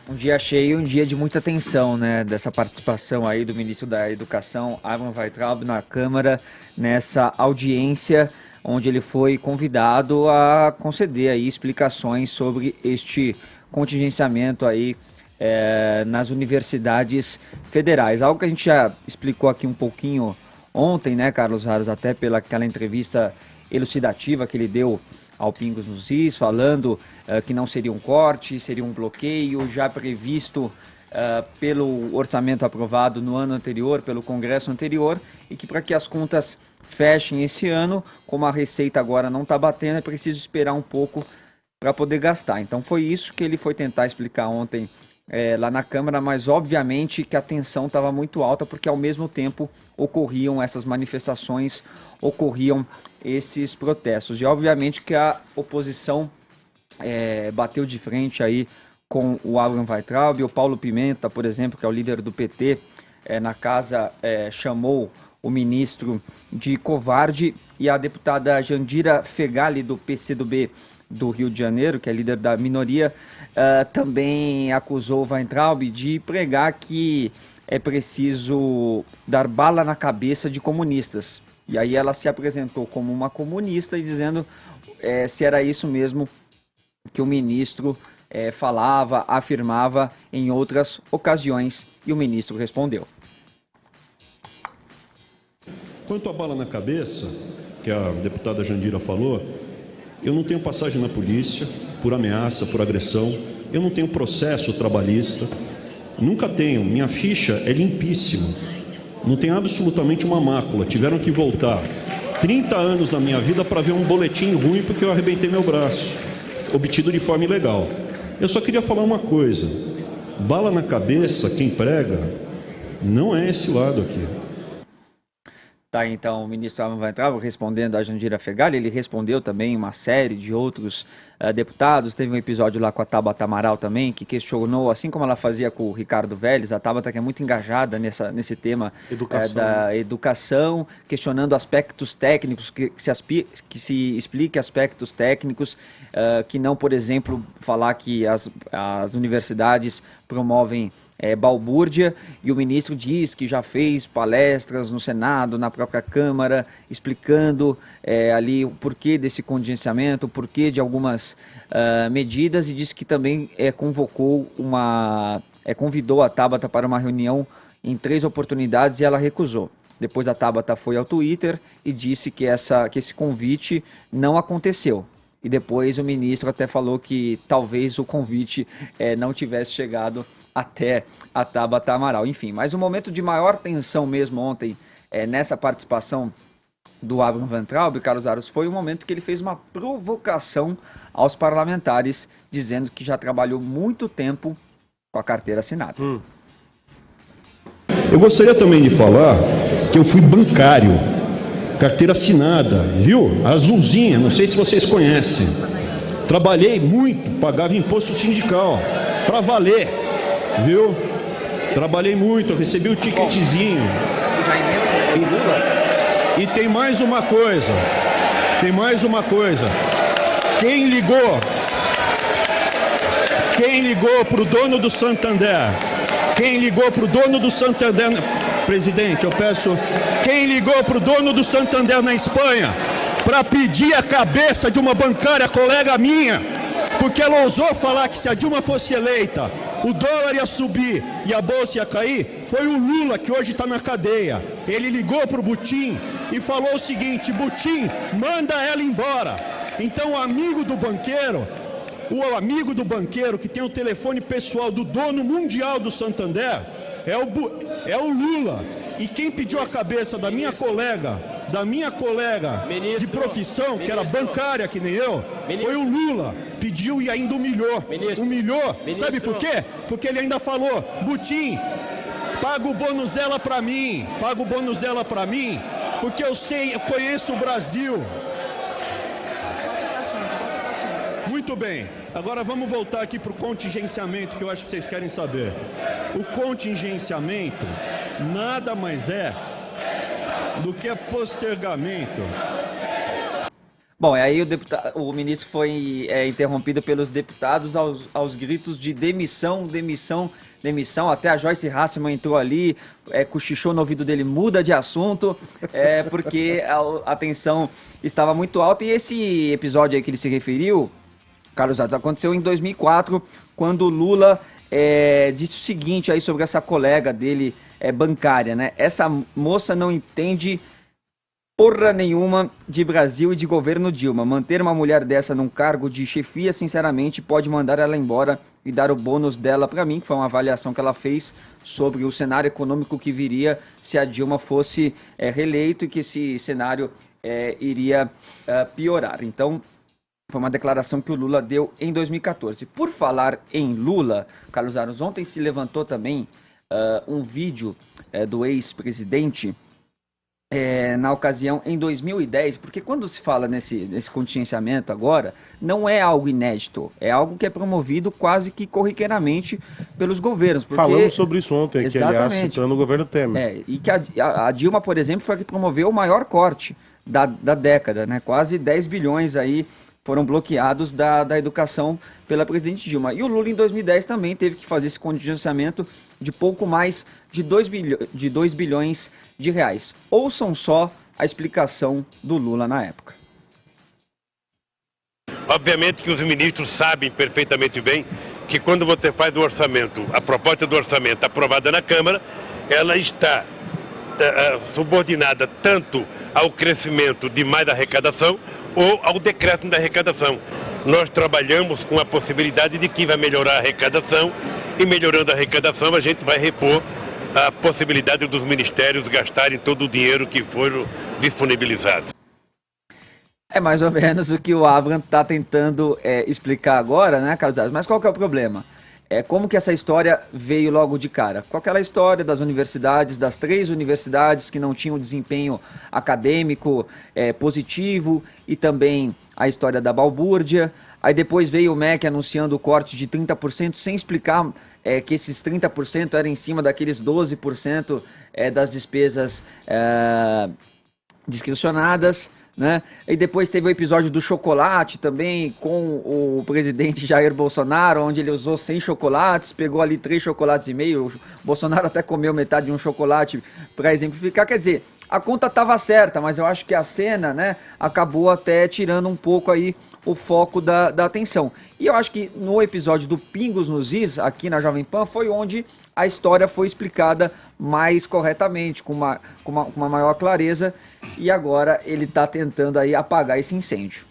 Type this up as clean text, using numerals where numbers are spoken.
Um dia cheio, um dia de muita tensão, né? Dessa participação aí do ministro da Educação, Abraham Weintraub, na Câmara, nessa audiência onde ele foi convidado a conceder aí explicações sobre este contingenciamento aí nas universidades federais. Algo que a gente já explicou aqui um pouquinho ontem, né, Carlos Raros, até pela aquela entrevista elucidativa que ele deu ao Pingos nos Is, falando que não seria um corte, seria um bloqueio já previsto pelo orçamento aprovado no ano anterior, pelo Congresso anterior, e que para que as contas fechem esse ano, como a receita agora não está batendo, é preciso esperar um pouco para poder gastar. Então foi isso que ele foi tentar explicar ontem lá na Câmara, mas obviamente que a tensão estava muito alta, porque ao mesmo tempo ocorriam essas manifestações, ocorriam esses protestos. E obviamente que a oposição bateu de frente aí com o Abraham Weintraub. O Paulo Pimenta, por exemplo, que é o líder do PT, na casa chamou o ministro de covarde, e a deputada Jandira Fegali, do PCdoB do Rio de Janeiro, que é líder da minoria, também acusou o Weintraub de pregar que é preciso dar bala na cabeça de comunistas. E aí ela se apresentou como uma comunista e dizendo se era isso mesmo que o ministro falava, afirmava em outras ocasiões, e o ministro respondeu. Quanto à bala na cabeça, que a deputada Jandira falou, eu não tenho passagem na polícia por ameaça, por agressão, eu não tenho processo trabalhista, nunca tenho, minha ficha é limpíssima, não tem absolutamente uma mácula. Tiveram que voltar 30 anos na minha vida para ver um boletim ruim porque eu arrebentei meu braço, obtido de forma ilegal. Eu só queria falar uma coisa: bala na cabeça, quem prega, não é esse lado aqui. Tá, então o ministro Abraham Weintraub respondendo a Jandira Fegali. Ele respondeu também uma série de outros deputados. Teve um episódio lá com a Tabata Amaral também, que questionou, assim como ela fazia com o Ricardo Vélez, a Tabata, que é muito engajada nesse tema da educação, questionando aspectos técnicos, que se explique aspectos técnicos, que não, por exemplo, falar que as universidades promovem balbúrdia, e o ministro diz que já fez palestras no Senado, na própria Câmara, explicando ali o porquê desse contingenciamento, o porquê de algumas medidas, e disse que também convidou a Tabata para uma reunião em 3 oportunidades e ela recusou. Depois a Tabata foi ao Twitter e disse que esse convite não aconteceu. E depois o ministro até falou que talvez o convite não tivesse chegado até a Tabata Amaral. Enfim, mas o momento de maior tensão mesmo ontem, nessa participação do Abraham Weintraub, Carlos Aros, foi o momento que ele fez uma provocação aos parlamentares, dizendo que já trabalhou muito tempo com a carteira assinada. Eu gostaria também de falar que eu fui bancário, carteira assinada, viu? Azulzinha, não sei se vocês conhecem. Trabalhei muito, pagava imposto sindical, para valer, viu? Trabalhei muito, eu recebi o ticketzinho. E tem mais uma coisa, Quem ligou para o dono do Santander? Presidente, eu peço, quem ligou para o dono do Santander na Espanha para pedir a cabeça de uma bancária colega minha, porque ela ousou falar que se a Dilma fosse eleita, o dólar ia subir e a bolsa ia cair, foi o Lula, que hoje está na cadeia. Ele ligou para o Butim e falou o seguinte: Butim, manda ela embora. Então o amigo do banqueiro que tem o telefone pessoal do dono mundial do Santander é o Lula. E quem pediu a cabeça da minha colega de profissão, que era bancária que nem eu, foi o Lula. Pediu e ainda humilhou. Sabe por quê? Porque ele ainda falou: Butim, paga o bônus dela para mim, porque eu conheço o Brasil. Muito bem, agora vamos voltar aqui para o contingenciamento, que eu acho que vocês querem saber. O contingenciamento nada mais é do que postergamento. Bom, aí o ministro foi interrompido pelos deputados aos gritos de demissão, demissão, demissão. Até a Joyce Hasselmann entrou ali, cochichou no ouvido dele, muda de assunto, porque a tensão estava muito alta. E esse episódio aí que ele se referiu, Carlos Adams, aconteceu em 2004, quando o Lula disse o seguinte aí sobre essa colega dele bancária, né? Essa moça não entende porra nenhuma de Brasil e de governo Dilma. Manter uma mulher dessa num cargo de chefia, sinceramente, pode mandar ela embora e dar o bônus dela para mim, que foi uma avaliação que ela fez sobre o cenário econômico que viria se a Dilma fosse reeleito e que esse cenário iria piorar. Então, foi uma declaração que o Lula deu em 2014. Por falar em Lula, Carlos Aros, ontem se levantou também um vídeo do ex-presidente na ocasião, em 2010, porque quando se fala nesse contingenciamento agora, não é algo inédito, é algo que é promovido quase que corriqueiramente pelos governos. Porque, falamos sobre isso ontem, exatamente, que aliás, citando o governo Temer. E que a Dilma, por exemplo, foi a que promoveu o maior corte da década, né? Quase 10 bilhões aí foram bloqueados da educação pela presidente Dilma. E o Lula, em 2010, também teve que fazer esse contingenciamento de pouco mais de 2 bilhões de reais. Ouçam só a explicação do Lula na época. Obviamente que os ministros sabem perfeitamente bem que quando você faz o orçamento, a proposta do orçamento aprovada na Câmara, ela está subordinada tanto ao crescimento de mais arrecadação ou ao decréscimo da arrecadação. Nós trabalhamos com a possibilidade de que vai melhorar a arrecadação e melhorando a arrecadação a gente vai repor a possibilidade dos ministérios gastarem todo o dinheiro que foram disponibilizados. É mais ou menos o que o Abraham está tentando explicar agora, né, Carlos Aros? Mas qual que é o problema? Como que essa história veio logo de cara? Com aquela história das universidades, das 3 universidades que não tinham desempenho acadêmico positivo, e também a história da balbúrdia. Aí depois veio o MEC anunciando o corte de 30%, sem explicar que esses 30% eram em cima daqueles 12% das despesas discricionadas, né? E depois teve o episódio do chocolate também, com o presidente Jair Bolsonaro, onde ele usou 100 chocolates, pegou ali 3 chocolates e meio, o Bolsonaro até comeu metade de um chocolate para exemplificar. Quer dizer, a conta estava certa, mas eu acho que a cena, né, acabou até tirando um pouco aí o foco da atenção. E eu acho que no episódio do Pingos nos Is, aqui na Jovem Pan, foi onde a história foi explicada mais corretamente, com uma maior clareza, e agora ele está tentando aí apagar esse incêndio.